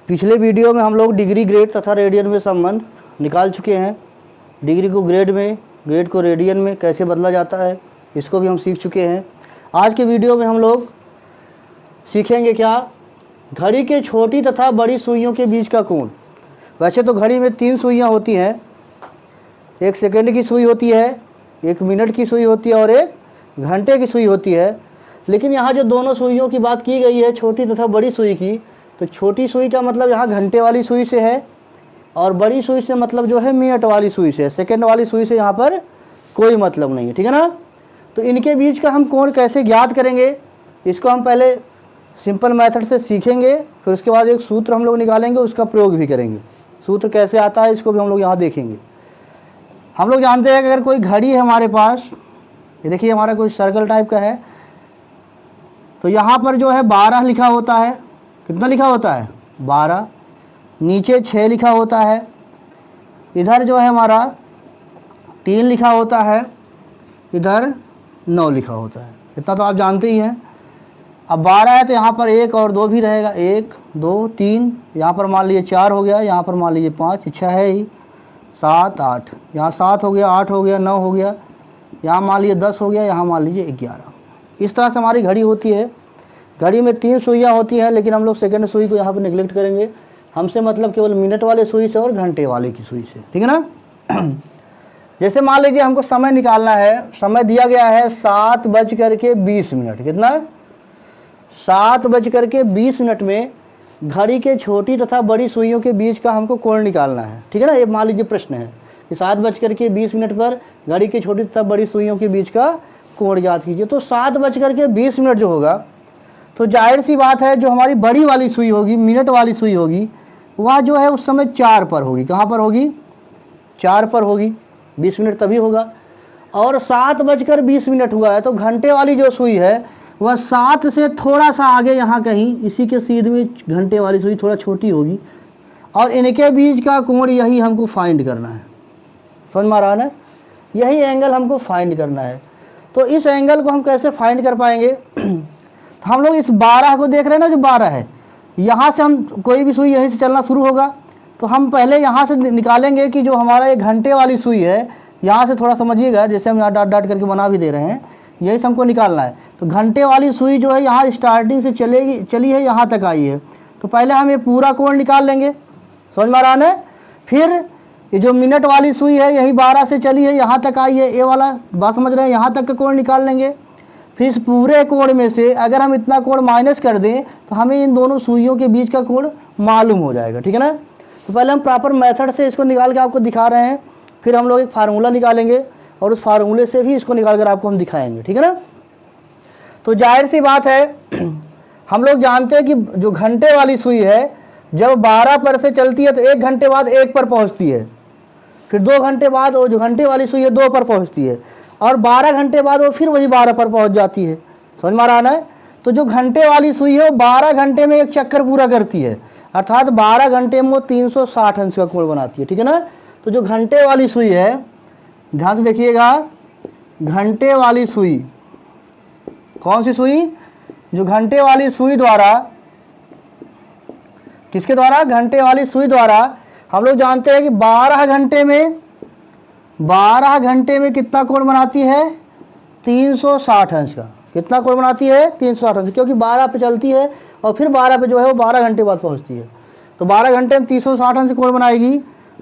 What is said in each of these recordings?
पिछले वीडियो में हम लोग डिग्री, ग्रेड तथा रेडियन में संबंध निकाल चुके हैं। डिग्री को ग्रेड में, ग्रेड को रेडियन में कैसे बदला जाता है, इसको भी हम सीख चुके हैं। आज के वीडियो में हम लोग सीखेंगे क्या, घड़ी के छोटी तथा बड़ी सुइयों के बीच का कोण। वैसे तो घड़ी में 3 सुइयाँ होती हैं, 1 सेकंड की सुई होती है, 1 मिनट की सुई होती है और 1 घंटे की सुई होती है। लेकिन यहाँ जो दोनों सुइयों की बात की गई है, छोटी तथा बड़ी सुई की, तो छोटी सुई का मतलब यहाँ घंटे वाली सुई से है और बड़ी सुई से मतलब जो है मिनट वाली सुई से। सेकंड वाली सुई से यहाँ पर कोई मतलब नहीं है, ठीक है ना। तो इनके बीच का हम कोण कैसे ज्ञात करेंगे, इसको हम पहले सिंपल मेथड से सीखेंगे, फिर उसके बाद एक सूत्र हम लोग निकालेंगे, उसका प्रयोग भी करेंगे। सूत्र कैसे आता है इसको भी हम लोग यहाँ देखेंगे। हम लोग जानते हैं कि अगर कोई घड़ी है हमारे पास, ये देखिए हमारा कोई सर्कल टाइप का है, तो यहाँ पर जो है 12 लिखा होता है। कितना लिखा होता है? 12। नीचे 6 लिखा होता है। इधर जो है हमारा 3 लिखा होता है, इधर 9 लिखा होता है। इतना तो आप जानते ही हैं। अब 12 है तो यहाँ पर 1 और 2 भी रहेगा, 1 2 3, यहाँ पर मान लीजिए 4 हो गया, यहाँ पर मान लीजिए 5, इच्छा है ही 7 8, यहाँ 7 हो गया, 8 हो गया, 9 हो गया, यहाँ मान लीजिए 10 हो गया, यहाँ मान लीजिए 11। इस तरह से हमारी घड़ी होती है। घड़ी में 3 सुइयाँ होती हैं, लेकिन हम लोग सेकंड सुई को यहाँ पर निगलेक्ट करेंगे। हमसे मतलब केवल मिनट वाले सुई से और घंटे वाले की सुई से, ठीक है ना। जैसे मान लीजिए हमको समय निकालना है, समय दिया गया है 7:20। कितना? 7:20 में घड़ी के छोटी तथा बड़ी सुइयों के बीच का हमको कोण निकालना है, ठीक है ना। ये मान लीजिए प्रश्न है कि 7:20 पर घड़ी के छोटी तथा बड़ी सुइयों के बीच का कोण ज्ञात कीजिए। तो 7:20 जो होगा, तो जाहिर सी बात है जो हमारी बड़ी वाली सुई होगी, मिनट वाली सुई होगी, वह जो है उस समय 4 पर होगी। कहाँ पर होगी? 4 पर होगी। 20 मिनट तभी होगा। और 7:20 हुआ है तो घंटे वाली जो सुई है वह 7 से थोड़ा सा आगे यहाँ कहीं इसी के सीध में घंटे वाली सुई थोड़ा छोटी होगी और इनके बीच का कोण यही हमको फाइंड करना है। समझ में आ रहा है ना? यही एंगल हमको फाइंड करना है। तो इस एंगल को हम कैसे फाइंड कर पाएंगे? तो हम लोग इस 12 को देख रहे हैं ना, जो 12 है, यहाँ से हम कोई भी सुई यहीं से चलना शुरू होगा, तो हम पहले यहाँ से निकालेंगे कि जो हमारा ये घंटे वाली सुई है, यहाँ से थोड़ा समझिएगा, जैसे हम यहाँ डॉट करके बना भी दे रहे हैं, यही से हमको निकालना है। तो घंटे वाली सुई जो है यहाँ स्टार्टिंग से चली है, यहाँ तक आई है, तो पहले हम ये पूरा कोण निकाल लेंगे। समझ में आ रहा है? फिर ये जो मिनट वाली सुई है यही 12 से चली है, यहाँ तक आई है, ये वाला बात समझ रहे हैं, यहाँ तक का कोण निकाल लेंगे। फिर इस पूरे कोण में से अगर हम इतना कोण माइनस कर दें तो हमें इन दोनों सुइयों के बीच का कोण मालूम हो जाएगा, ठीक है ना। तो पहले हम प्रॉपर मेथड से इसको निकाल के आपको दिखा रहे हैं, फिर हम लोग एक फार्मूला निकालेंगे और उस फार्मूले से भी इसको निकाल कर आपको हम दिखाएंगे, ठीक है ना। तो जाहिर सी बात है हम लोग जानते हैं कि जो घंटे वाली सुई है जब 12 पर से चलती है तो 1 घंटे बाद 1 पर पहुंचती है, फिर 2 घंटे बाद वो जो घंटे वाली सुई है 2 पर पहुंचती है और 12 घंटे बाद वो फिर वही 12 पर पहुंच जाती है। समझ में आ रहा है? तो जो घंटे वाली सुई है वो 12 घंटे में एक चक्कर पूरा करती है, अर्थात 12 घंटे में वो 360 अंश का कोण बनाती है, ठीक है ना। तो जो घंटे वाली सुई है, ध्यान से देखिएगा, घंटे वाली सुई, कौन सी सुई? जो घंटे वाली सुई द्वारा, किसके द्वारा? घंटे वाली सुई द्वारा हम लोग जानते हैं कि 12 घंटे में कितना कोण बनाती है? 360 अंश का। कितना कोण बनाती है? 360 अंश, क्योंकि 12 पे चलती है और फिर 12 पे जो है वो 12 घंटे बाद पहुंचती है। तो 12 घंटे में 360 अंश कोण बनाएगी,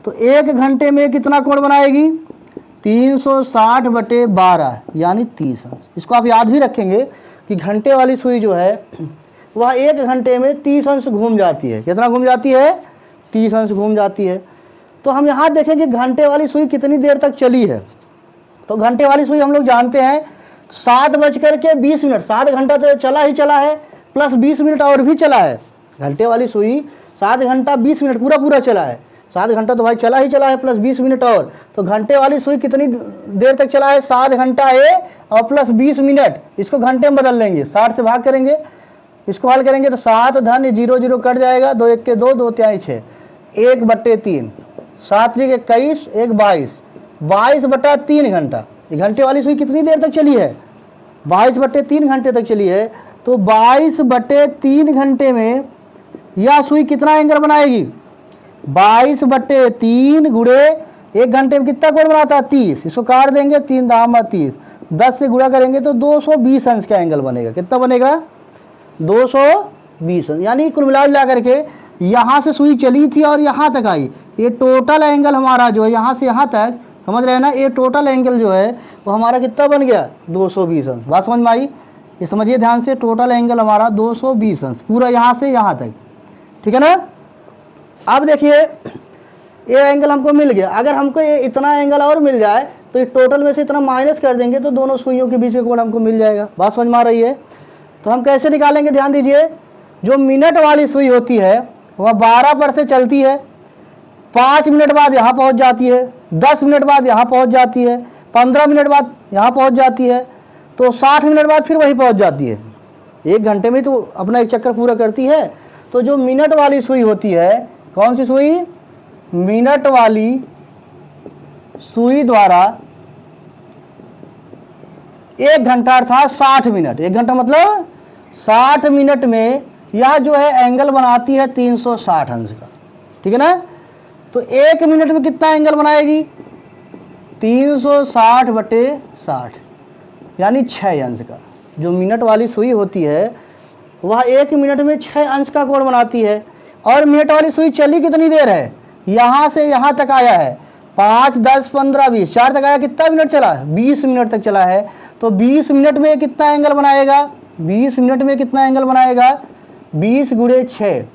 तो 1 घंटे में कितना कोण बनाएगी? 360/12 यानी 30 अंश। इसको आप याद भी रखेंगे कि घंटे वाली सुई जो है वह 1 घंटे में 30 अंश घूम जाती है। कितना घूम जाती है? 30 अंश घूम जाती है। तो हम यहाँ देखेंगे घंटे वाली सुई कितनी देर तक चली है। तो घंटे वाली सुई हम लोग जानते हैं 7:20, 7 घंटा तो चला ही चला है, प्लस 20 मिनट और भी चला है। घंटे वाली सुई 7 घंटा 20 मिनट पूरा चला है। 7 घंटा तो भाई चला ही चला है, प्लस 20 मिनट और, तो घंटे वाली सुई कितनी देर तक चला है? 7 घंटा है और प्लस 20 मिनट। इसको घंटे में बदल लेंगे, 60 से भाग करेंगे, इसको हल करेंगे तो 7 धन 0 0 कट जाएगा, 2 1 के 2, 2 3 6, 1/3, 7 3 21, 1 22, 22/3 घंटा। घंटे वाली सुई कितनी देर तक चली है? 22/3 घंटे तक चली है। तो 22/3 घंटे में यह सुई कितना एंगल बनाएगी? 22/3 गुणे 1 घंटे में कितना कोण बनाता है? 30। इसको काट देंगे, 3 दाम 30, 10 से गुणा करेंगे तो 220 अंश का एंगल बनेगा। कितना बनेगा? 220 अंश। यानी कुल मिला करके यहाँ से सुई चली थी और यहाँ तक आई, ये टोटल एंगल हमारा जो है यहाँ से यहाँ तक, समझ रहे हैं ना, ये टोटल एंगल जो है वो हमारा कितना बन गया? 220 अंश। बात समझ में आई? ये समझिए ध्यान से, टोटल एंगल हमारा 220 अंश, पूरा यहाँ से यहाँ तक, ठीक है ना। अब देखिए ये एंगल हमको मिल गया। अगर हमको ये इतना एंगल और मिल जाए तो इस टोटल में से इतना माइनस कर देंगे तो दोनों सुइयों के बीच का कोण हमको मिल जाएगा। बात समझ में आ रही है? तो हम कैसे निकालेंगे? ध्यान दीजिए, जो मिनट वाली सुई होती है वह 12 पर से चलती है, 5 मिनट बाद यहाँ पहुँच जाती है, 10 मिनट बाद यहाँ पहुँच जाती है, 15 मिनट बाद यहाँ पहुँच जाती है, तो 60 मिनट बाद फिर वहीं पहुँच जाती है। 1 घंटे में तो अपना एक चक्कर पूरा करती है। तो जो मिनट वाली सुई होती है, कौन सी सुई? मिनट वाली सुई द्वारा 1 घंटा अर्थात 60 मिनट, 1 घंटा मतलब 60 मिनट में यह जो है एंगल बनाती है 360 अंश का, ठीक है ना। तो 1 मिनट में कितना एंगल बनाएगी? 360/60, यानी 6 अंश का। जो मिनट वाली सुई होती है वह 1 मिनट में 6 अंश का कोण बनाती है। और मिनट वाली सुई चली कितनी देर है? यहाँ से यहाँ तक आया है 5, 10, 15, 20, 4 तक आया, कितना मिनट चला? 20 मिनट तक चला है। तो 20 मिनट में कितना एंगल बनाएगा? 20 मिनट में कितना एंगल बनाएगा? 20 गुणे 6,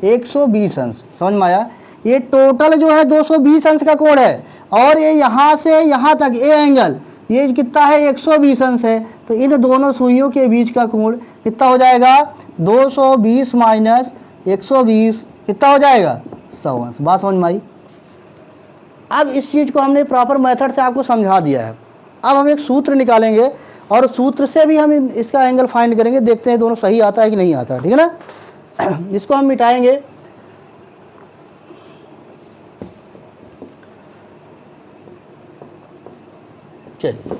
120 अंश। समझ में आया? ये टोटल जो है 220 अंश का कोण है, और ये यहाँ से यहाँ तक ये एंगल ये कितना है? 120 अंश है। तो इन दोनों सुइयों के बीच का कोण कितना हो जाएगा? 220 माइनस 120 कितना हो जाएगा? 100 अंश। बात समझ में आई? अब इस चीज़ को हमने प्रॉपर मेथड से आपको समझा दिया है। अब हम एक सूत्र निकालेंगे और सूत्र से भी हम इसका एंगल फाइंड करेंगे, देखते हैं दोनों सही आता है कि नहीं आता है, ठीक है ना। इसको हम मिटाएंगे। चलिए,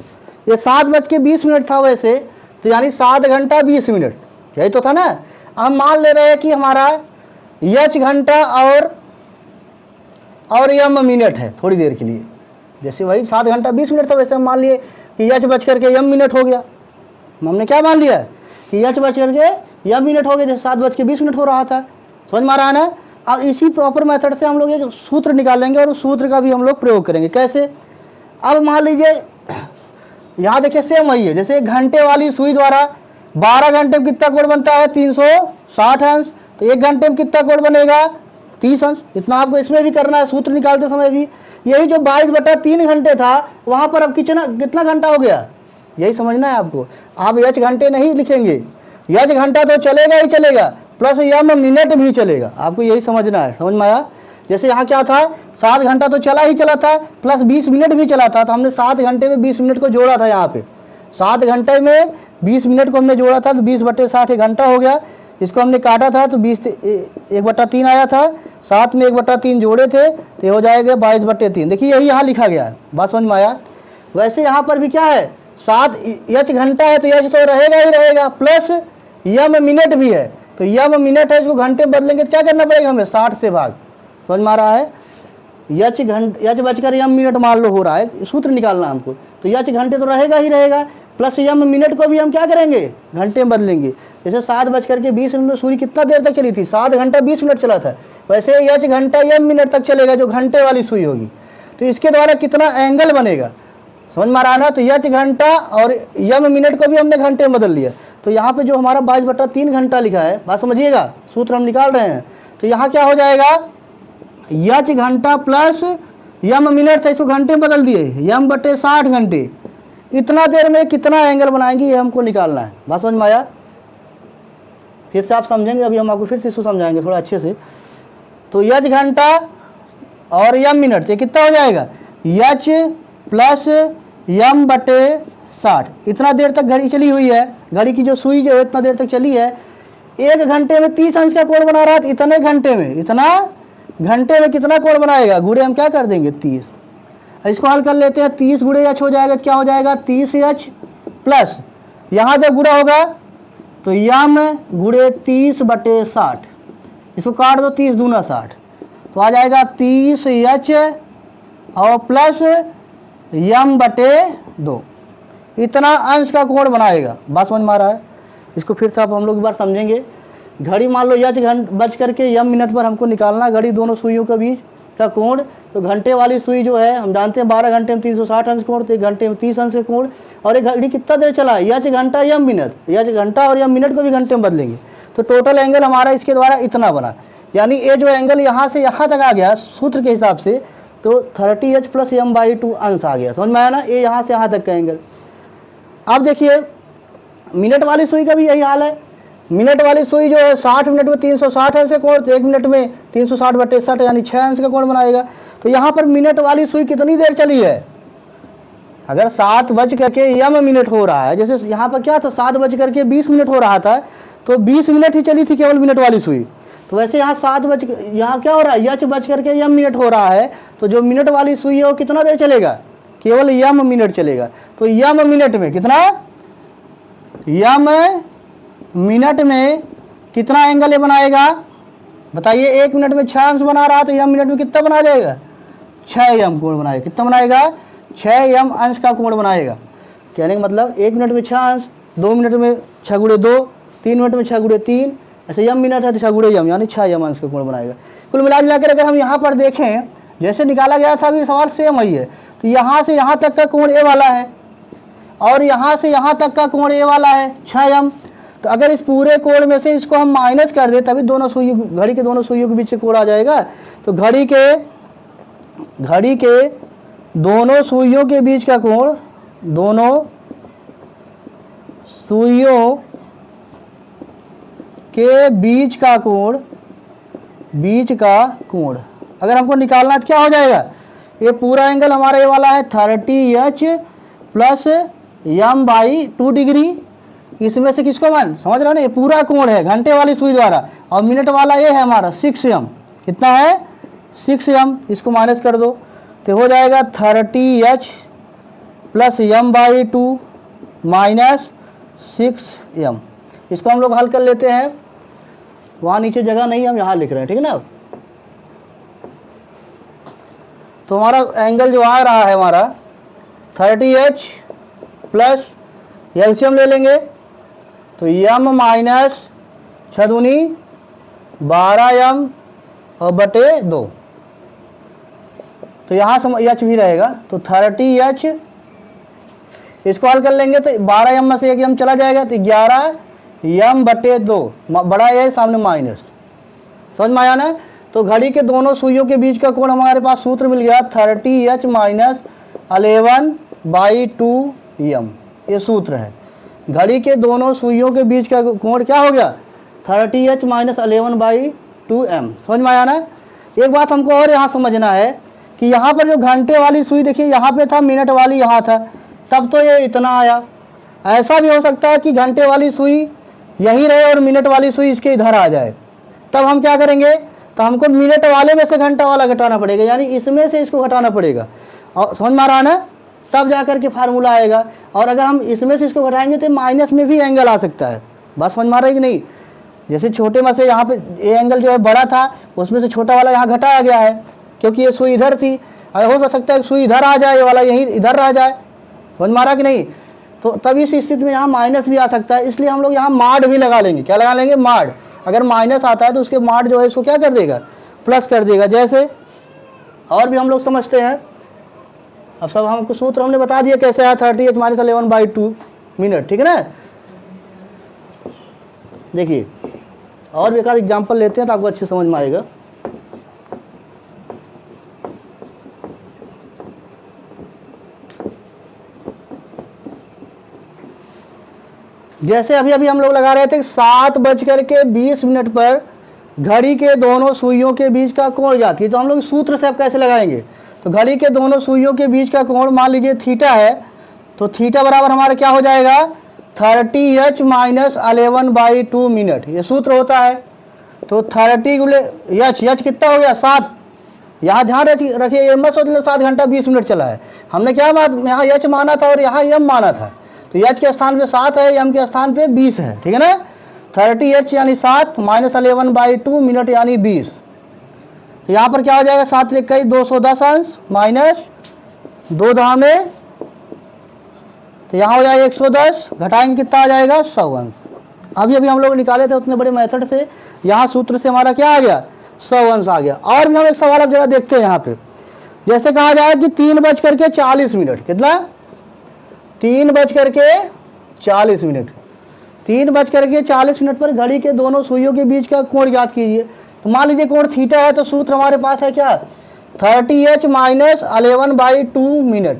ये 7:20 था वैसे, तो यानी 7 घंटा 20 मिनट, यही तो था ना। हम मान ले रहे हैं कि हमारा यच घंटा और यम मिनट है थोड़ी देर के लिए। जैसे वही 7 घंटा 20 मिनट था, वैसे हम मान लिए कि यच बच करके यम मिनट हो गया। हमने क्या मान लिया कि यच बच करके यम मिनट हो गया, जैसे 7:20 हो रहा था। समझ में आ रहा है ना। और इसी प्रॉपर मेथड से हम लोग एक सूत्र निकालेंगे और उस सूत्र का भी हम लोग प्रयोग करेंगे। कैसे? अब मान लीजिए यहाँ देखिए सेम वही है, जैसे 1 घंटे वाली सुई द्वारा 12 घंटे में कितना कोण बनता है? 360 अंश। तो 1 घंटे में कितना कोण बनेगा? 30 अंश। इतना आपको इसमें भी करना है, सूत्र निकालते समय भी। यही जो 22/3 घंटे था वहां पर अब कितना घंटा हो गया, यही समझना है आपको। आप यच घंटे नहीं लिखेंगे, यच घंटा तो चलेगा ही चलेगा, प्लस यम मिनट भी चलेगा, आपको यही समझना है। समझ में आया? जैसे यहाँ क्या था, 7 घंटा तो चला ही चला था, प्लस 20 मिनट भी चला था, तो हमने 7 घंटे में 20 मिनट को जोड़ा था। यहाँ पे 7 घंटे में 20 मिनट को हमने जोड़ा था, तो 20/60 एक घंटा हो गया। इसको हमने काटा था तो 1/3 आया था, 7 में 1/3 जोड़े थे तो ये हो जाएगा 22/3। देखिए यही यहाँ लिखा गया है। बात समझ में आया? वैसे यहाँ पर भी क्या है, 7 यच घंटा है तो यच तो रहेगा ही रहेगा, प्लस यम मिनट भी है, तो यम मिनट है, इसको घंटे बदलेंगे क्या करना पड़ेगा हमें? 60 से भाग। समझ में आ रहा है? यच बचकर यम मिनट मान लो हो रहा है, सूत्र निकालना हमको। तो यच घंटे तो रहेगा ही रहेगा, प्लस यम मिनट को भी हम क्या करेंगे? घंटे में बदलेंगे। जैसे 7:20 में सूर्य कितना देर तक चली थी? 7 घंटा 20 मिनट चला था। वैसे यच घंटा यम मिनट तक चलेगा, जो घंटे वाली सुई होगी। तो इसके द्वारा कितना एंगल बनेगा? समझ में आ रहा है ना। तो यच घंटा और यम मिनट को भी हमने घंटे में बदल लिया। तो यहाँ पे जो हमारा 22/3 घंटा लिखा है, बात समझिएगा, सूत्र हम निकाल रहे हैं। तो यहाँ क्या हो जाएगा? यच घंटा प्लस यम मिनट से इसको घंटे में बदल दिए, यम/60 घंटे। इतना देर में कितना एंगल बनाएंगे ये हमको निकालना है। बात समझ में आया? फिर से आप समझेंगे, अभी हम आपको फिर से इसको समझाएंगे थोड़ा अच्छे से। तो यच घंटा और यम मिनट से कितना हो जाएगा? यच प्लस यम/60। इतना देर तक घड़ी चली हुई है, घड़ी की जो सुई जो है इतना देर तक चली है। 1 घंटे में 30 अंश का कोण बना रहा है, इतने घंटे में कितना कोण बनाएगा? गुणे हम क्या कर देंगे? 30। इसको हल कर लेते हैं। 30 गुणे यच हो जाएगा, क्या हो जाएगा? 30 यच प्लस यहाँ जब गुणा होगा तो यम गुणे 30/60, इसको काट दो, 30 दूना 60, तो आ जाएगा 30H और प्लस m/2, इतना अंश का कोण बनाएगा। बात समझ में आ रहा है? इसको फिर से आप हम लोग एक बार समझेंगे। घड़ी मान लो h बज करके m मिनट पर हमको निकालना घड़ी दोनों सुइयों के बीच का कोण। तो घंटे वाली सुई जो है हम जानते हैं 12 घंटे में 360 अंश कोण, तो 1 घंटे में 30 अंश का कोण। और एक घड़ी कितना देर चला है, h घंटा m मिनट, h घंटा और m मिनट को भी घंटे में बदलेंगे, तो टोटल एंगल हमारा इसके द्वारा इतना बना। यानी ये जो एंगल यहाँ से यहाँ तक आ गया सूत्र के हिसाब से, तो 30H प्लस m/2 अंश आ गया। समझ में आया ना? ये यहाँ से यहाँ तक का एंगल। अब देखिए मिनट वाली सुई का भी यही हाल है। मिनट वाली सुई जो है 60 मिनट में 360 अंश का कोण, तो 1 मिनट में 360/60 यानी 6 अंश का कोण बनाएगा। तो यहाँ पर मिनट वाली सुई कितनी देर चली है? अगर 7 बज करके m मिनट हो रहा है, जैसे यहाँ पर क्या था 7 बज करके 20 मिनट हो रहा था, तो 20 मिनट ही चली थी केवल मिनट वाली सुई। तो वैसे यहाँ यहाँ क्या हो रहा है, h बज करके m मिनट हो रहा है, तो जो मिनट वाली सुई है वो कितना देर चलेगा? केवल m मिनट चलेगा। तो m मिनट में कितना, m मिनट में कितना एंगल ये बनाएगा बताइए? 1 मिनट में 6 अंश बना रहा, तो m मिनट में कितना बना जाएगा? 6m कोण बनाएगा। कितना बनाएगा? 6m अंश का कोण बनाएगा। कहने का मतलब 1 मिनट में 6 अंश, 2 मिनट में 6 × 2, 3 मिनट में 6 × 3, ऐसे m मिनट है तो 6 × m यानी 6m अंश का कोण बनाएगा। कुल मिला कर अगर हम यहाँ पर देखें, जैसे निकाला गया था अभी सवाल सेम ही है। तो यहाँ से यहाँ तक का कोण a वाला है और यहाँ से यहाँ तक का कोण a वाला है 6m। तो अगर इस पूरे कोण में से इसको हम माइनस कर दे, तभी दोनों सुई घड़ी के दोनों सुइयों के बीच से कोण आ जाएगा। तो घड़ी के दोनों सुइयों के बीच का कोण, दोनों सुइयों के बीच का कोण अगर हमको निकालना है तो क्या हो जाएगा? ये पूरा एंगल हमारा ये वाला है 30H प्लस m/2 डिग्री। इसमें से किसको मान समझ रहे हो ना? ये पूरा कोण है घंटे वाली सुई द्वारा, और मिनट वाला ये है हमारा 6m। कितना है? 6m। इसको माइनस कर दो तो हो जाएगा 30H plus m/2 minus 6m। इसको हम लोग हल कर लेते हैं, वहाँ नीचे जगह नहीं, हम यहाँ लिख रहे हैं, ठीक है ना? तो हमारा एंगल जो आ रहा है हमारा 30H प्लस एलसीएम ले लेंगे, तो m माइनस 6 दूनी 12m और बटे 2, तो यहाँ h भी रहेगा। तो 30H इसको हल कर लेंगे तो 12m में से 1m चला जाएगा, तो 11m/2, बड़ा है सामने माइनस। समझ में आया ना? तो घड़ी के दोनों सुइयों के बीच का कोण हमारे पास सूत्र मिल गया 30H माइनस 11/2m। ये सूत्र है। घड़ी के दोनों सुइयों के बीच का कोण क्या हो गया? 30H minus 11/2m। समझ में आया ना? एक बात हमको और यहाँ समझना है कि यहाँ पर जो घंटे वाली सुई देखिए यहाँ पे था, मिनट वाली यहाँ था, तब तो ये इतना आया। ऐसा भी हो सकता है कि घंटे वाली सुई यहीं रहे और मिनट वाली सुई इसके इधर आ जाए, तब हम क्या करेंगे? तो हमको मिनट वाले में से घंटा वाला घटाना पड़ेगा, यानी इसमें से इसको घटाना पड़ेगा। और समझ में आ रहा है ना? तब जा करके फार्मूला आएगा। और अगर हम इसमें से इसको घटाएंगे तो माइनस में भी एंगल आ सकता है। बात समझ में आ रही कि नहीं? जैसे छोटे में से यहाँ पे ये एंगल जो है बड़ा था, उसमें से छोटा वाला यहाँ घटाया गया है, क्योंकि ये सुई इधर थी। अगर हो सकता है सुई इधर आ जाए, ये वाला यहीं इधर रह जाए। समझ में आ रहा कि नहीं? तो तब इस स्थिति में यहाँ माइनस भी आ सकता है, इसलिए हम लोग यहाँ माड भी लगा लेंगे। क्या लगा लेंगे? माड। अगर माइनस आता है तो उसके माड जो है इसको क्या कर देगा? प्लस कर देगा। जैसे और भी हम लोग समझते हैं। अब सब हमको सूत्र हमने बता दिया कैसे है, 30H माइनस 11/2 मिनट, ठीक है ना? देखिए और भी एक आध एग्जाम्पल लेते हैं तो आपको अच्छे समझ में आएगा। जैसे अभी अभी हम लोग लगा रहे थे 7:20 पर घड़ी के दोनों सुइयों के बीच का कोण जाती है, तो हम लोग सूत्र से अब कैसे लगाएंगे? तो घड़ी के दोनों सुइयों के बीच का कोण मान लीजिए थीटा है, तो थीटा बराबर हमारा क्या हो जाएगा? 30H minus 11/2 minute. ये सूत्र होता है। तो 30 गुले H कितना हो गया? 7। यहाँ ध्यान रखिए, ये मत सोच लो 7 घंटा 20 मिनट चला है। हमने क्या यहाँ H माना था और यहाँ m माना था, तो H के स्थान पे 7 है, m के स्थान पे 20 है, ठीक है ना? 30h यानी 7 माइनस 11/2 मिनट यानी 20। तो यहाँ पर क्या हो जाएगा, 7 21 210 अंश माइनस 2 दहा में, तो यहाँ हो जाएगा 110, घटाएंगे कितना आ जाएगा 100 अंश। अभी हम लोग निकाले थे उतने बड़े मेथड से, यहाँ सूत्र से हमारा क्या आ गया 100 अंश आ गया। और भी हम एक सवाल अब जरा देखते हैं यहाँ पे, जैसे कहा जाए कि 3:40 मिनट, कितना 3:40 मिनट, 3:40 मिनट पर घड़ी के दोनों सुइयों के बीच का कोण ज्ञात कीजिए। तो मान लीजिए कोण थीटा है, तो सूत्र हमारे पास है क्या 30h माइनस 11/2 मिनट।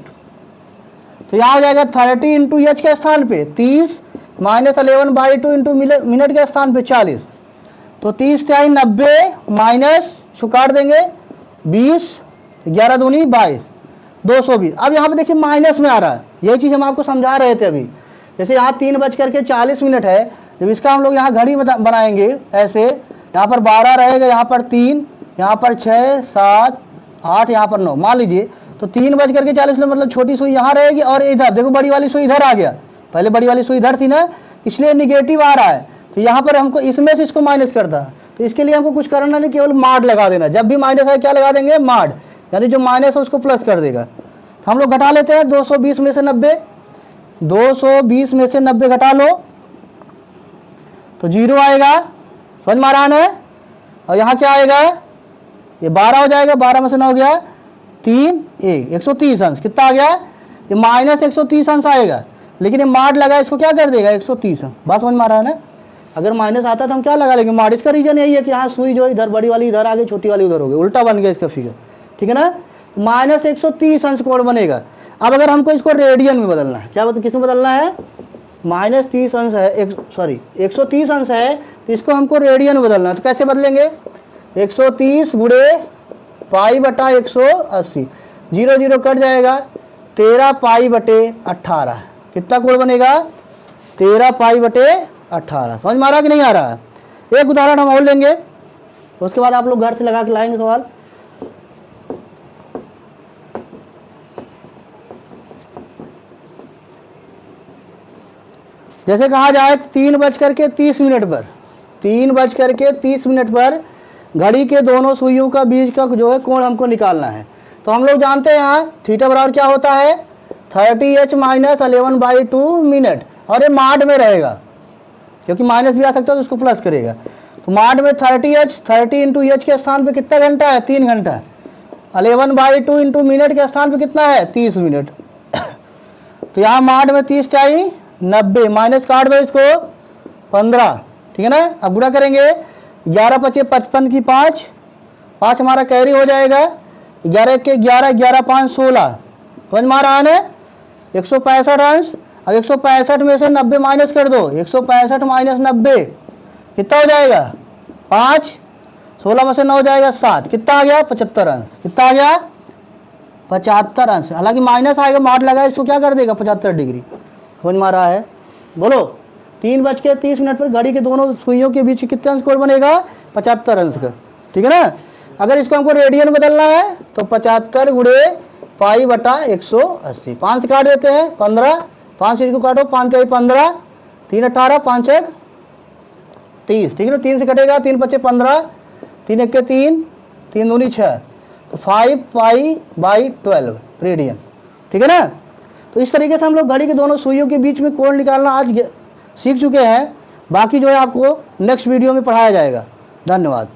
तो यहाँ हो जाएगा 30 इंटू एच के स्थान पे 30 माइनस 11/2 इंटू मिनट के स्थान पे 40, तो 30 × 90 माइनस काट देंगे 20, 11 दूनी 22, 220। अब यहाँ पे देखिए माइनस में आ रहा है, यही चीज़ हम आपको समझा रहे थे अभी। जैसे यहाँ 3:40 मिनट है, जब इसका हम लोग यहाँ घड़ी बनाएंगे ऐसे, यहाँ पर 12 रहेगा, यहाँ पर 3, यहाँ पर 6 7 8, यहाँ पर 9 मान लीजिए। तो 3:40 मतलब छोटी सुई यहाँ रहेगी और इधर देखो बड़ी वाली सुई इधर आ गया, पहले बड़ी वाली सुई इधर थी ना, इसलिए निगेटिव आ रहा है। तो यहाँ पर हमको इसमें से इसको माइनस करता है, तो इसके लिए हमको कुछ करना नहीं, केवल माड लगा देना। जब भी माइनस है क्या लगा देंगे माड, यानी जो माइनस है उसको प्लस कर देगा। तो हम लोग घटा लेते हैं 220 में से 90, 220 में से 90 घटा लो तो 0 आएगा, समझ में आ रहा है। और यहाँ क्या आएगा, ये 12 हो जाएगा, 12 में से 9 हो गया 3 130 अंश, कितना आ गया ये माइनस 130 अंश आएगा, लेकिन ये माड लगा इसको क्या कर देगा 130 अंश। बात समझ में आ रहा है ना। अगर माइनस आता तो हम क्या लगा लेंगे माड। इसका रीजन यही है कि यहाँ सुई जो इधर बड़ी वाली इधर आ गई, छोटी वाली उधर हो गई, उल्टा बन गया इसका फिगर, ठीक है ना। माइनस 130 अंश कोण बनेगा। अब अगर हमको इसको रेडियन में बदलना है, क्या बता किस में बदलना है, माइनस 30 अंश है, सॉरी 130 अंश है, तो इसको हमको रेडियन में बदलना है। तो कैसे बदलेंगे, 130 गुणे π/180, 0 0 कट जाएगा, 13 π/18, कितना कोण बनेगा 13 π/18। समझ में आ रहा कि नहीं आ रहा है। एक उदाहरण हम और लेंगे, उसके बाद आप लोग घर से लगा के लाएंगे सवाल। जैसे कहा जाए 3:30 मिनट पर, 3:30 मिनट पर घड़ी के दोनों सुइयों का बीच का जो है कोण हमको निकालना है। तो हम लोग जानते हैं यहाँ थीटा बराबर क्या होता है 30h माइनस 11/2 मिनट, और ये माड में रहेगा क्योंकि माइनस भी आ सकता है तो उसको प्लस करेगा। तो माड में 30 इंटू एच के स्थान पे कितना घंटा है 3 घंटा, 11/2 इंटू मिनट के स्थान पे कितना है 30 मिनट। तो यहाँ माड में 30 चाहिए 90, माइनस काट दो इसको 15, ठीक है ना। अब गुणा करेंगे 11 × 5 = 55 की 5 हमारा कैरी हो जाएगा, 11 के 11 11 5 16, समझ में आ रहा है ना 165 अंश। अब 165 में से 90 माइनस कर दो, 165 माइनस 90 कितना हो जाएगा 5, 16 में से 9 जाएगा 7, कितना आ गया 75 अंश, कितना आ गया 75 अंश। हालांकि माइनस आएगा, माड लगा इसको क्या कर देगा 75 डिग्री। समझ में आ रहा है, बोलो 3:30 मिनट पर घड़ी के दोनों सुइयों के बीच कितने अंश कोण बनेगा 75 अंश का, ठीक है ना। अगर इसको हमको रेडियन बदलना है तो 75 गुणे π/180, 5 से काट देते हैं 15, 5 से इसको काटो 5 × 15, 3 18, 5 1 30, ठीक है ना। 3 से कटेगा 3 × 5 = 15, 3 1 3, 3 दूनी 6, तो 5 π/12 रेडियन, ठीक है ना। तो इस तरीके से हम लोग घड़ी के दोनों सुइयों के बीच में कोण निकालना आज सीख चुके हैं। बाकी जो है आपको नेक्स्ट वीडियो में पढ़ाया जाएगा। धन्यवाद।